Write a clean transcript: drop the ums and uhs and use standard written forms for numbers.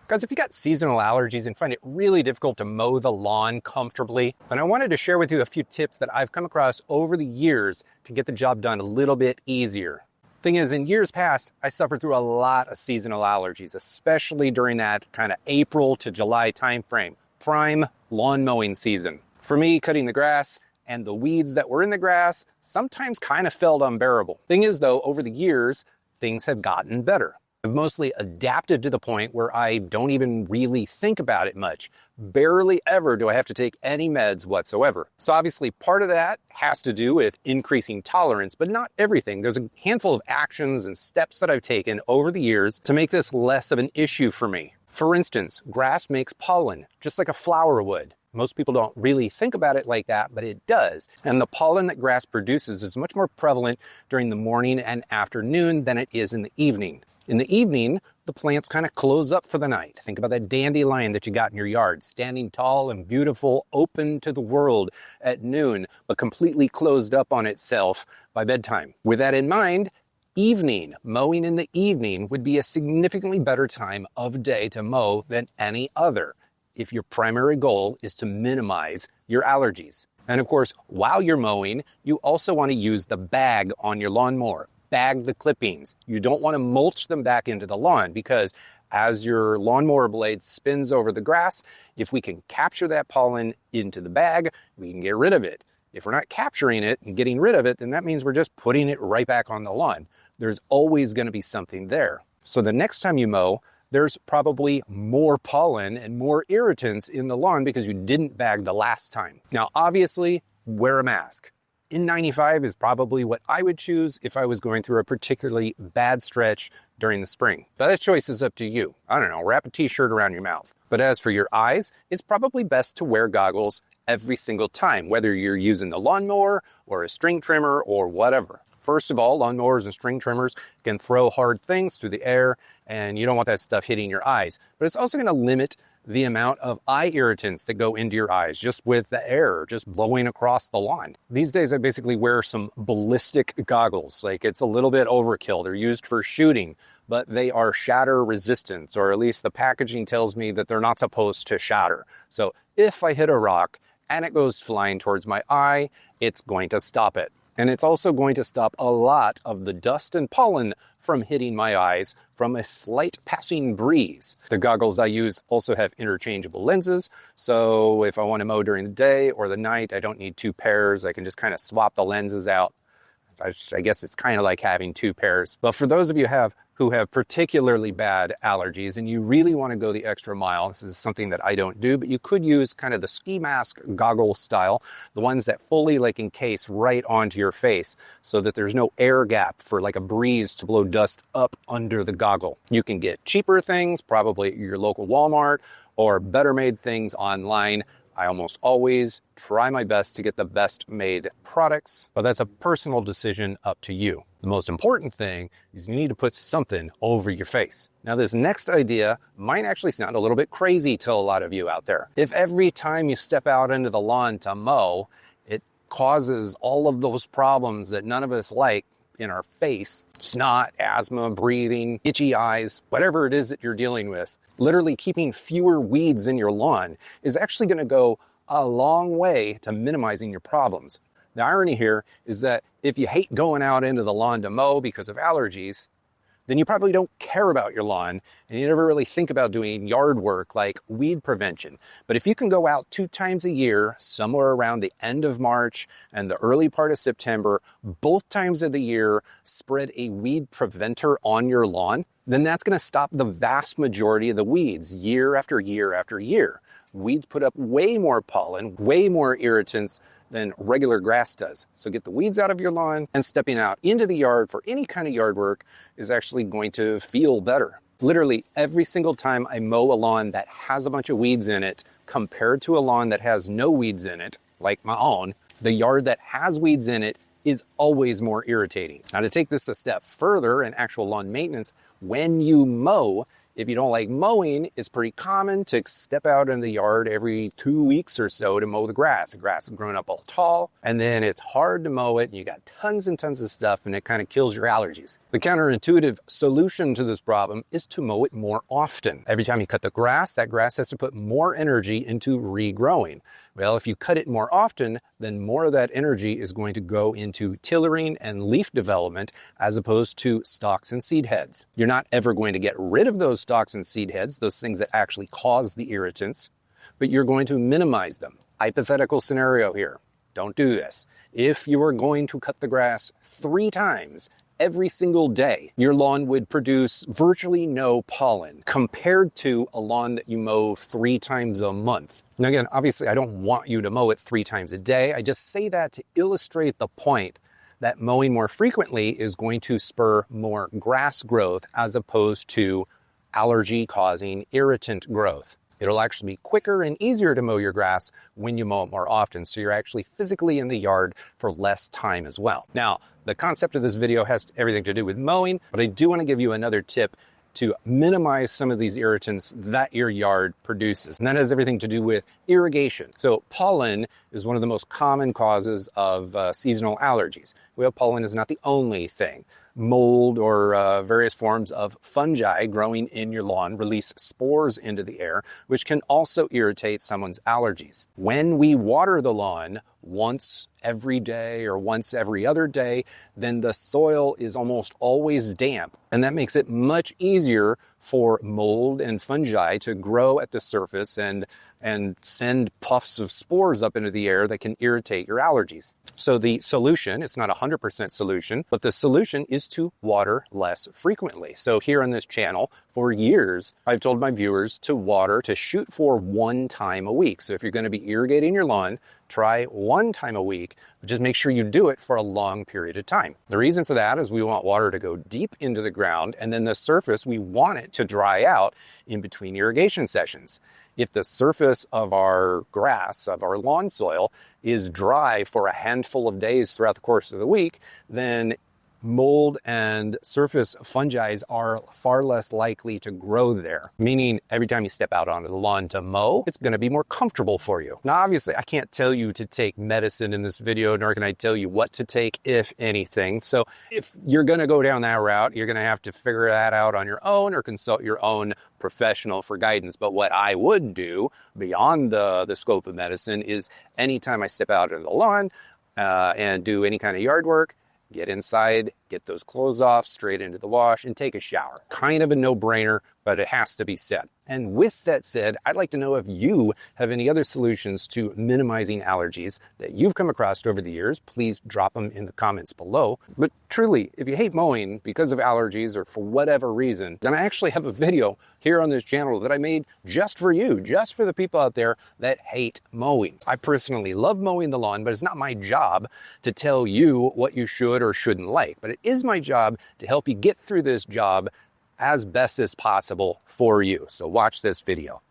Guys, if you got seasonal allergies and find it really difficult to mow the lawn comfortably, then I wanted to share with you a few tips that I've come across over the years to get the job done a little bit easier. Thing is, in years past, I suffered through a lot of seasonal allergies, especially during that kind of April to July timeframe, prime lawn mowing season. For me, cutting the grass and the weeds that were in the grass sometimes kind of felt unbearable. Thing is, though, over the years, things have gotten better. I've mostly adapted to the point where I don't even really think about it much. Barely ever do I have to take any meds whatsoever. So obviously part of that has to do with increasing tolerance, but not everything. There's a handful of actions and steps that I've taken over the years to make this less of an issue for me. For instance, grass makes pollen, just like a flower would. Most people don't really think about it like that, but it does. And the pollen that grass produces is much more prevalent during the morning and afternoon than it is in the evening. In the evening, the plants kind of close up for the night. Think about that dandelion that you got in your yard, standing tall and beautiful, open to the world at noon, but completely closed up on itself by bedtime. With that in mind, mowing in the evening would be a significantly better time of day to mow than any other, if your primary goal is to minimize your allergies. And of course, while you're mowing, you also want to use the bag on your lawnmower. Bag the clippings. You don't want to mulch them back into the lawn because as your lawnmower blade spins over the grass, if we can capture that pollen into the bag, we can get rid of it. If we're not capturing it and getting rid of it, then that means we're just putting it right back on the lawn. There's always going to be something there. So the next time you mow, there's probably more pollen and more irritants in the lawn because you didn't bag the last time. Now, obviously, wear a mask. N95 is probably what I would choose if I was going through a particularly bad stretch during the spring. But that choice is up to you. I don't know, wrap a t-shirt around your mouth. But as for your eyes, it's probably best to wear goggles every single time, whether you're using the lawnmower or a string trimmer or whatever. First of all, lawnmowers and string trimmers can throw hard things through the air, and you don't want that stuff hitting your eyes. But it's also going to limit the amount of eye irritants that go into your eyes just with the air just blowing across the lawn. These days, I basically wear some ballistic goggles. Like, it's a little bit overkill. They're used for shooting, but they are shatter resistant, or at least the packaging tells me that they're not supposed to shatter. So if I hit a rock and it goes flying towards my eye, it's going to stop it. And it's also going to stop a lot of the dust and pollen from hitting my eyes from a slight passing breeze. The goggles I use also have interchangeable lenses, so if I want to mow during the day or the night, I don't need two pairs. I can just kind of swap the lenses out. I guess it's kind of like having two pairs. But for those of you who have particularly bad allergies and you really want to go the extra mile, this is something that I don't do, but you could use kind of the ski mask goggle style, the ones that fully encase right onto your face so that there's no air gap for like a breeze to blow dust up under the goggle. You can get cheaper things, probably at your local Walmart, or better made things online. I almost always try my best to get the best made products, but that's a personal decision up to you. The most important thing is you need to put something over your face. Now, this next idea might actually sound a little bit crazy to a lot of you out there. If every time you step out into the lawn to mow, it causes all of those problems that none of us like in our face, snot, asthma, breathing, itchy eyes, whatever it is that you're dealing with, literally keeping fewer weeds in your lawn is actually going to go a long way to minimizing your problems. The irony here is that if you hate going out into the lawn to mow because of allergies, then you probably don't care about your lawn and you never really think about doing yard work like weed prevention. But if you can go out 2 times a year, somewhere around the end of March and the early part of September, both times of the year, spread a weed preventer on your lawn, then that's going to stop the vast majority of the weeds year after year after year. Weeds put up way more pollen, way more irritants than regular grass does. So get the weeds out of your lawn, and stepping out into the yard for any kind of yard work is actually going to feel better. Literally every single time I mow a lawn that has a bunch of weeds in it compared to a lawn that has no weeds in it, like my own, the yard that has weeds in it is always more irritating. Now, to take this a step further in actual lawn maintenance, when you mow, If you don't like mowing, it's pretty common to step out in the yard every 2 weeks or so to mow the grass. The grass has grown up all tall, and then it's hard to mow it, and you got tons and tons of stuff, and it kind of kills your allergies. The counterintuitive solution to this problem is to mow it more often. Every time you cut the grass, that grass has to put more energy into regrowing. Well, if you cut it more often, then more of that energy is going to go into tillering and leaf development as opposed to stalks and seed heads. You're not ever going to get rid of those stalks and seed heads, those things that actually cause the irritants, but you're going to minimize them. Hypothetical scenario here. Don't do this. If you are going to cut the grass 3 times every single day, your lawn would produce virtually no pollen compared to a lawn that you mow 3 times a month. Now again, obviously I don't want you to mow it 3 times a day. I just say that to illustrate the point that mowing more frequently is going to spur more grass growth as opposed to allergy-causing irritant growth. It'll actually be quicker and easier to mow your grass when you mow it more often, so you're actually physically in the yard for less time as well. Now, the concept of this video has everything to do with mowing, but I do want to give you another tip to minimize some of these irritants that your yard produces. And that has everything to do with irrigation. So pollen is one of the most common causes of seasonal allergies. Well, pollen is not the only thing. Mold or various forms of fungi growing in your lawn release spores into the air, which can also irritate someone's allergies. When we water the lawn once every day or once every other day, then the soil is almost always damp, and that makes it much easier for mold and fungi to grow at the surface and send puffs of spores up into the air that can irritate your allergies. So the solution, it's not a 100% solution, but the solution is to water less frequently. So here on this channel, for years, I've told my viewers to water, to shoot for 1 time a week. So if you're going to be irrigating your lawn, try 1 time a week, but just make sure you do it for a long period of time. The reason for that is we want water to go deep into the ground, and then the surface, we want it to dry out in between irrigation sessions. If the surface of our grass, of our lawn soil, is dry for a handful of days throughout the course of the week, then mold and surface fungi are far less likely to grow there. Meaning every time you step out onto the lawn to mow, it's going to be more comfortable for you. Now, obviously, I can't tell you to take medicine in this video, nor can I tell you what to take, if anything. So if you're going to go down that route, you're going to have to figure that out on your own or consult your own professional for guidance. But what I would do beyond the scope of medicine is anytime I step out on the lawn and do any kind of yard work, get inside, get those clothes off, straight into the wash, and take a shower. Kind of a no-brainer, but it has to be said. And with that said, I'd like to know if you have any other solutions to minimizing allergies that you've come across over the years. Please drop them in the comments below. But truly, if you hate mowing because of allergies or for whatever reason, then I actually have a video here on this channel that I made just for you, just for the people out there that hate mowing. I personally love mowing the lawn, but it's not my job to tell you what you should or shouldn't like. But it is my job to help you get through this job as best as possible for you. So watch this video.